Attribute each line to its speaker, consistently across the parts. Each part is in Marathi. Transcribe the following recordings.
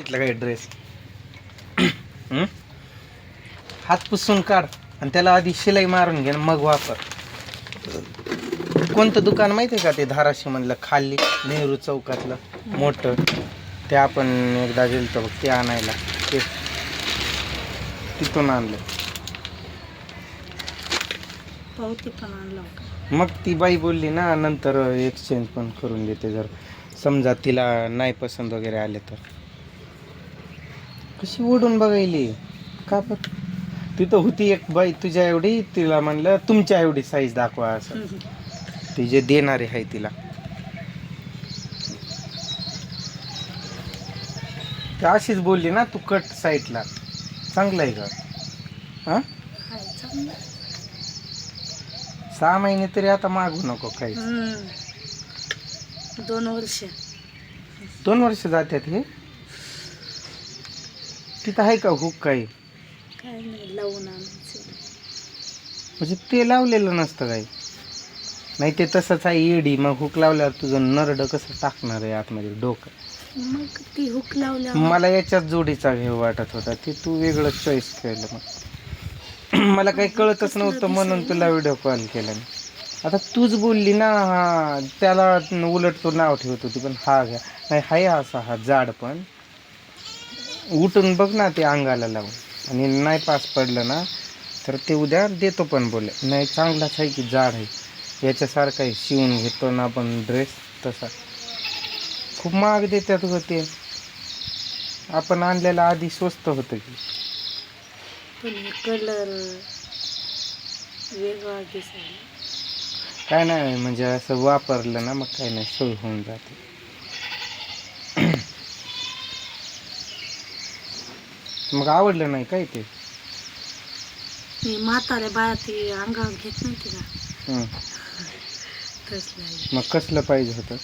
Speaker 1: बघितलं काय ड्रेस? हात पुसून काढ आणि त्याला आधी शिलाई मारून घे मग वापर. कोणतं दुकान माहिती आहे का ते धाराशिव मधलं खाली नेहरू चौकातलं मोठं? ते आपण एकदा गेलतो बघ ते आणायला, ते तिथून आणलं.
Speaker 2: पावती पण आणलं.
Speaker 1: मग ती बाई बोलली ना नंतर एक्सचेंज पण करून देते जर समजा तिला नाही पसंत वगैरे आले तर. कशी ओढून बघायली का? पण तिथं होती एक बाई तुझ्या एवढी, तिला म्हणलं तुमच्या एवढी साईज दाखवा असं. ती जे देणारे आहे तिला ती अशीच बोलली ना, तू कट साईडला. चांगलं आहे का? हां 6 महिने तरी आता मागू नको काही.
Speaker 2: 2 वर्ष
Speaker 1: 2 वर्ष जातात हे. तिथं आहे का हुक काही?
Speaker 2: काय नाही, लावून आणायचं.
Speaker 1: म्हणजे ते लावलेलं नसतं काही? नाही ते तसंच आहे येडी. मग हुक लावल्यावर तुझं नरड कसं टाकणार आहे आतमध्ये डोकं?
Speaker 2: मग ती हुक लावल्या.
Speaker 1: मला याच्याच जोडीचा घेऊ वाटत होता, ते तू वेगळं चॉईस केलं. मग मला काही कळतच नव्हतं म्हणून तुला व्हिडिओ कॉल केला मी. आता तूच बोलली ना हा त्याला उलट तो नाव ठेवत होती, पण हा घ्या नाही हाय असा हा जाड पण. उठून बघ ना ते अंगाला लावून, आणि नाही पास पडलं ना तर ते उद्या देतो पण बोलले. नाही चांगलाच आहे की जाड आहे, याच्यासारखा आहे. शिवून घेतो ना आपण ड्रेस तसा. खूप महाग देतात होते. आपण आणलेलं आधी स्वस्त होतं की.
Speaker 2: पण कलर वेगळा दिसायला.
Speaker 1: काय नाही म्हणजे असं वापरलं ना मग काही नाही, सोय होऊन जाते. मग आवडलं नाही काय ते?
Speaker 2: मी म्हाताऱ्या बाया ती अंगावर घेत नव्हती का, तसलं आहे.
Speaker 1: मग कसलं पाहिजे होतं?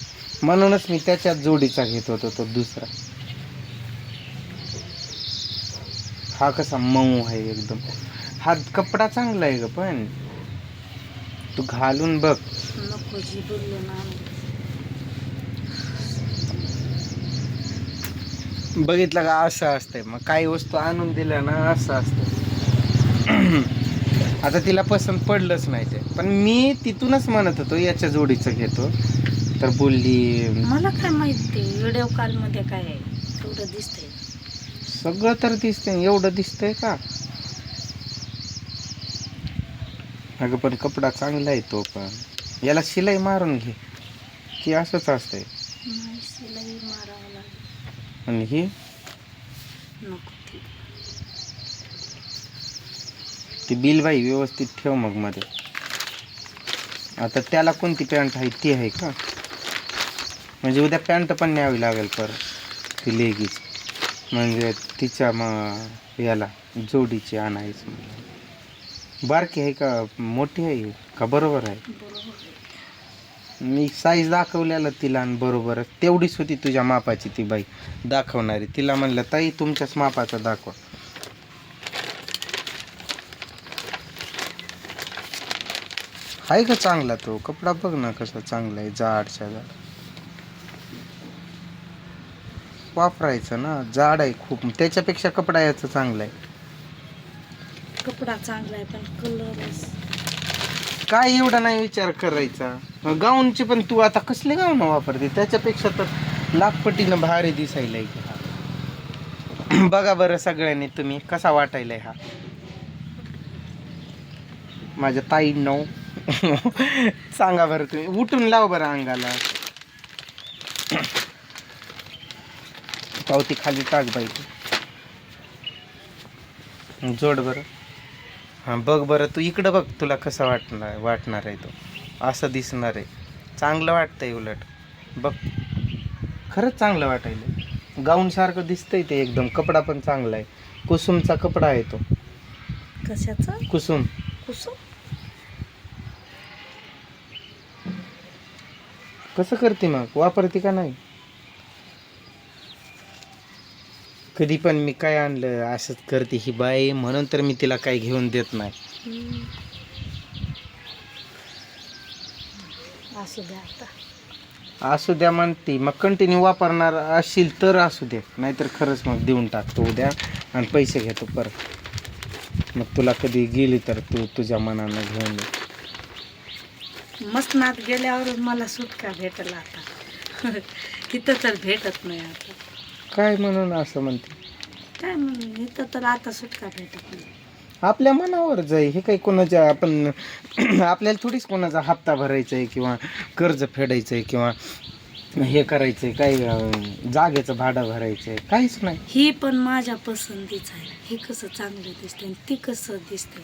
Speaker 1: म्हणूनच मी त्याच्याच जोडीचा घेत होतो तो दुसरा. हा कसा मऊ आहे एकदम. हा कपडा चांगला आहे ग, पण तू घालून बघ.
Speaker 2: नको जी बोललो ना.
Speaker 1: बघितलं का असं असतंय. मग काही वस्तू आणून दिल्या ना असं असतं. आता तिला पसंत पडलंच नाही ते, पण मी तिथूनच म्हणत होतो याच्या जोडीचं घेतो, तर बोलली
Speaker 2: मला काय माहिती व्हिडिओ कॉल मध्ये काय आहे तेवढं दिसतंय.
Speaker 1: सगळं तर दिसतंय, एवढं दिसतंय का? अगं पण कपडा चांगला आहे तो, पण याला शिलाई मारून घे की असंच असतंय.
Speaker 2: नाही शिलाई मारावं लागेल.
Speaker 1: आणि ही
Speaker 2: नको
Speaker 1: ती बिल बाई व्यवस्थित ठेव मग मध्ये. आता त्याला कोणती पॅन्ट आहे ती आहे का? म्हणजे उद्या पॅन्ट पण न्यावी लागेल परत ती लेगीच, म्हणजे तिच्या मग याला जोडीची आणायची. बारकी आहे का मोठी आहे का? बरोबर आहे. मी साईज दाखवलेलं तिला आणि बरोबरच तेवढीच होती तुझ्या मापाची ती बाई दाखवणारी. तिला म्हणलं ताई तुमच्याच मापाचं दाखवा. आहे का चांगला तो कपडा? बघ ना कसा चांगला आहे, जाडच्या जाड. वापरायचं ना, जाड आहे खूप. त्याच्यापेक्षा कपडा याचा चांगला आहे.
Speaker 2: कपडा चांगला आहे पण कलर
Speaker 1: काय एवढा नाही विचार करायचा. गाऊनची पण तू आता कसले गाऊन वापरते? त्याच्यापेक्षा तर लाखपटीनं भारी दिसायला की हा. बघा बरं सगळ्यांनी तुम्ही कसा वाटायलाय हा माझ्या ताईंनो. सांगा बरं तुम्ही. उठून लाव बरं अंगाला. पावती खाली टाक बाई, जोड बरं. हां बघ बरं तू इकडं बघ, तुला कसं वाटणार आहे तो. असं दिसणार आहे. चांगलं वाटतंय उलट बघ, खरंच चांगलं वाटायला. गाऊनसारखं दिसतंय ते एकदम. कपडा पण चांगला आहे. कुसुमचा कपडा आहे तो.
Speaker 2: कशाचा?
Speaker 1: कुसुम.
Speaker 2: कुसुम
Speaker 1: कसं करते मग? वापरते का नाही? कधी पण मी काय आणलं असंच करते ही बाई, म्हणून तर मी तिला काही घेऊन देत नाही.
Speaker 2: असू द्या आता.
Speaker 1: असू द्या म्हणते, मग कंटिन्यू वापरणार असशील तर असू दे, नाहीतर खरंच मग देऊन टाकतो उद्या आणि पैसे घेतो परत. मग तुला कधी गेली तर तू तुझ्या मनानं घेऊन ये.
Speaker 2: मसनात गेल्यावर मला सुटका भेटला आता. तिथं तर भेटत नाही आता.
Speaker 1: काय म्हणून असं म्हणते?
Speaker 2: काय म्हणून इथं तर आता सुटका भेटत नाही.
Speaker 1: आपल्या मनावर जाई, हे काही कोणाच्या आपण आपल्याला थोडीच कोणाचा हप्ता भरायचा आहे किंवा कर्ज फेडायचं आहे किंवा हे करायचं आहे, काही जागेचं भाडं भरायचं आहे, काहीच नाही.
Speaker 2: ही पण माझ्या पसंतीच आहे. हे कसं चांगलं दिसतंय आणि ती कसं दिसतंय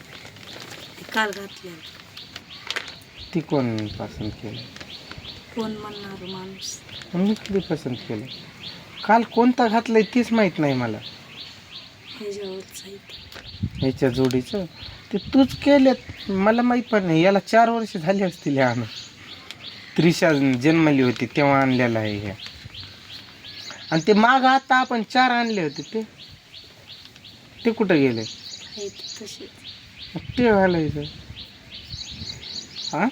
Speaker 2: ते काल घातलेलं.
Speaker 1: ती कोण पसंत केलं?
Speaker 2: कोण म्हणणार माणूस.
Speaker 1: मी कधी पसंत केलं? काल कोणता घातलंय तीच माहीत नाही मला.
Speaker 2: ह्याच्यावरच आहे ते.
Speaker 1: ह्याच्या जोडीचं ते तूच केल्यात, मला माहीत पण नाही. याला 4 वर्ष झाली असतील ह्या आणून. त्रिशा जन्मली होती तेव्हा आणलेलं आहे ह्या. आणि ते माग आता आपण 4 आणले होते ते कुठं गेले?
Speaker 2: आहे ते तशीच.
Speaker 1: ते घालायचं. हा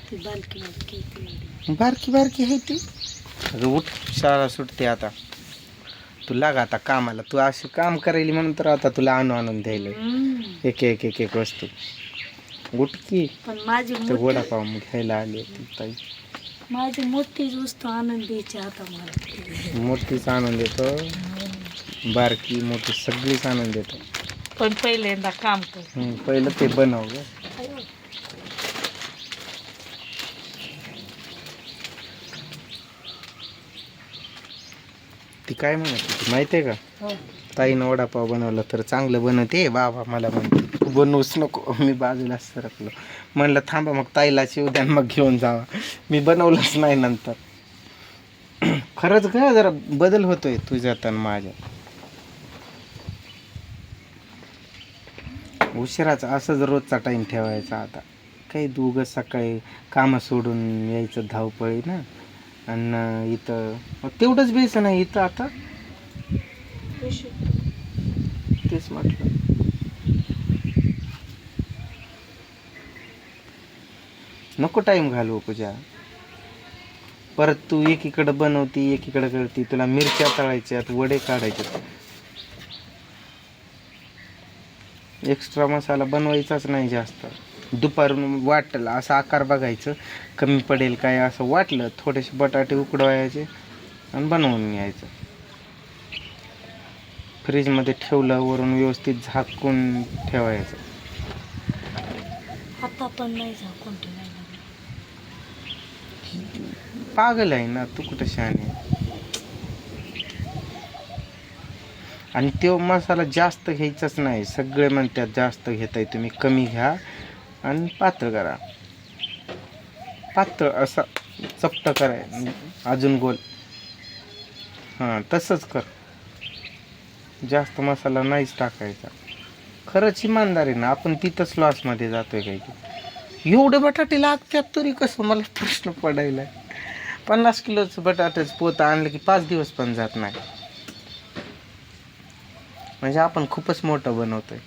Speaker 2: ती बालकी बालकी ती.
Speaker 1: बारकी बारकी आहे ती. अगं उठ, शाळा सुटते आता. तू लाग आता कामाला. तू अशी काम करायली म्हणून तर आता तुला आणून द्यायला एक एक एक एक वस्तू. उठ की.
Speaker 2: पण माझी
Speaker 1: तर वडापाव मग घ्यायला आली होती ताई.
Speaker 2: माझी मोठीच वस्तू आणून द्यायची आता मला.
Speaker 1: मोठीच आणून देतो, बारकी मोठी सगळीच आणून देतो.
Speaker 2: पण पहिल्यांदा काम कर.
Speaker 1: पहिलं ते बनव ग. ती काय म्हणत होती माहिती आहे का?
Speaker 2: हो.
Speaker 1: ताईनं वडापाव बनवला तर चांगलं बनवते बाबा. मला म्हणते तू बनवूच नको. मी बाजूला सरकलो, म्हणलं थांबा मग ताईलाच येऊ द्या मग घेऊन जावा. मी बनवलंच नाही नंतर. खरंच ग जरा बदल होतोय तुझ्यात आणि माझ्यात. उशिराचा असंच रोजचा टाईम ठेवायचा आता. काही दोघं सकाळी कामं सोडून यायचं धावपळी ना. आणि इथं मग तेवढंच बेसन आहे इथं आता. तेच म्हटलं. नको टाईम घालवू पूजा. परत तू एकीकडे बनवती एकीकडे करती. तुला मिरच्या तळायच्यात, वडे काढायचे. एक्स्ट्रा मसाला बनवायचाच नाही जास्त. दुपारून वाटलं असं आकार बघायचं, कमी पडेल काय असं वाटलं थोडेसे बटाटे उकडवायचे आणि बनवून यायचं. फ्रीजमध्ये ठेवलं, वरून व्यवस्थित झाकून ठेवायचं.
Speaker 2: आता पण नाही झाकून ठेवायला.
Speaker 1: पागल आहे ना तू, कुठं शहाणी आहे. आणि तो मसाला जास्त घ्यायचाच नाही. सगळे म्हणतात जास्त घेताय तुम्ही, कमी घ्या आणि पातळ करा. पातळ असा चपटा कराय, अजून गोल. हां तसंच कर. जास्त मसाला नाहीच टाकायचा. खरंच इमानदारी ना, आपण तिथंच लॉसमध्ये जातोय काय की. एवढे बटाटे लागतात तरी कसं, मला प्रश्न पडायला. 50 किलोचं बटाट्याचं पोतं आणलं की 5 दिवस पण जात नाही. म्हणजे आपण खूपच मोठं बनवतोय.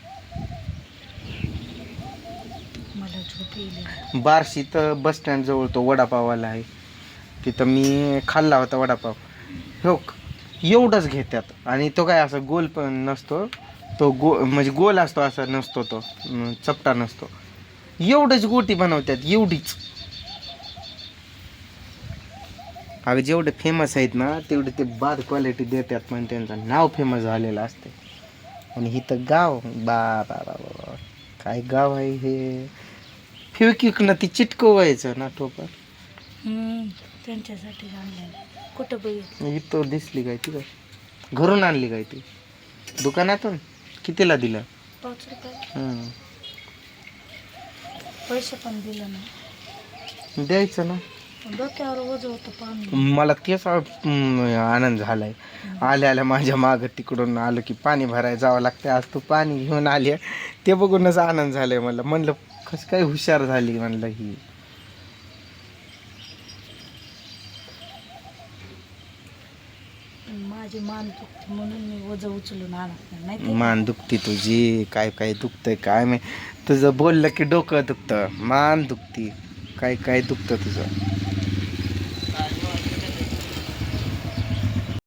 Speaker 2: मला झोप येईल.
Speaker 1: बार्शी तर बस स्टँड जवळ तो वडापाववाला आहे, तिथं मी खाल्ला होता वडापाव. हो एवढंच घेतात. आणि तो काय असं गोल पण नसतो तो, म्हणजे गोल असतो असा नसतो तो, चपटा नसतो. एवढंच गोटी बनवतात, एवढीच. अगं जेवढे फेमस आहेत ना तेवढे ते बाद क्वालिटी देतात, पण त्यांचं नाव फेमस झालेलं असते. आणि इथं गाव बा बा बा बा काय गाव आहे हे. फेविक्विकनं ती चिटकवायचं ना टोपर.
Speaker 2: त्यांच्यासाठी आणलेलं. कुठं बघितलं?
Speaker 1: इथं दिसली काय ती? काय घरून आणली काय ती? दुकानातून? कितीला दिलं?
Speaker 2: 5 रुपये. पैसे पण दिलं नाही.
Speaker 1: द्यायचं ना.
Speaker 2: डोक्यावर ओझं होतं पाणी.
Speaker 1: मला तेच आनंद झालाय. आल्या आल्या माझ्या मागं तिकडून आलं की पाणी भरायला जावं लागतं. आज तू पाणी घेऊन आली ते बघूनच आनंद झालाय मला. म्हणलं कसं काय हुशार झाली म्हणलं ही.
Speaker 2: माझी मान दुखते म्हणून मी ओझं उचलून आणत नाही.
Speaker 1: मान दुखती तुझी? काय काय दुखतंय काय मी तुझं बोललं की डोकं दुखतं, मान दुखती, काय काय दुखतं तुझं.